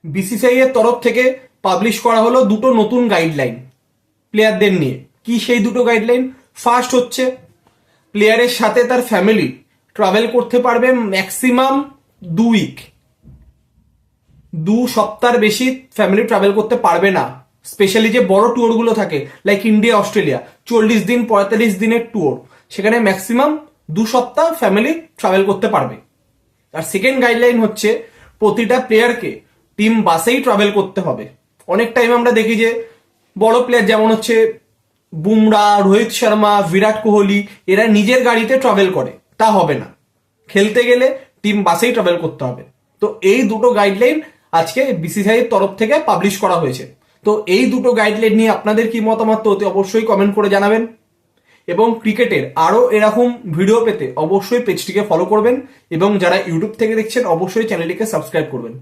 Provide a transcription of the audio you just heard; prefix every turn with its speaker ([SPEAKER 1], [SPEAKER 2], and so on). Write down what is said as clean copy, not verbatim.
[SPEAKER 1] BCCI এর তরফ থেকে পাবলিশ করা হলো দুটো নতুন গাইডলাইন প্লেয়ারদের নিয়ে। কি সেই দুটো গাইডলাইন? ফার্স্ট হচ্ছে প্লেয়ারের সাথে তার ফ্যামিলি ট্রাভেল করতে পারবে ম্যাক্সিমাম 2 উইক, 2 সপ্তাহের বেশি ফ্যামিলি ট্রাভেল করতে পারবে না। স্পেশালি যে বড় ট্যুর গুলো থাকে লাইক ইন্ডিয়া অস্ট্রেলিয়া 40 দিন 45 দিনের ট্যুর, সেখানে ম্যাক্সিমাম 2 সপ্তাহ ফ্যামিলি ট্রাভেল করতে পারবে। আর সেকেন্ড গাইডলাইন হচ্ছে প্রতিটা প্লেয়ারকে টিম বাসেই ট্রাভেল করতে হবে। অনেক টাইম আমরা দেখি যে বড় প্লেয়ার যেমন হচ্ছে বুমরা, রোহিত শর্মা, বিরাট কোহলি এরা নিজের গাড়িতে ট্রাভেল করে, তা হবে না। খেলতে গেলে টিম বাসেই ট্রাভেল করতে হবে। তো এই দুটো গাইডলাইন আজকে বিসিসিআই এর তরফ থেকে পাবলিশ করা হয়েছে। তো এই দুটো গাইডলাইন নিয়ে আপনাদের কি মতামত অতি অবশ্যই কমেন্ট করে জানাবেন। এবং ক্রিকেটের আরো এরকম ভিডিও পেতে অবশ্যই পেজটিকে ফলো করবেন এবং যারা ইউটিউব থেকে দেখছেন অবশ্যই চ্যানেলটিকে সাবস্ক্রাইব করবেন।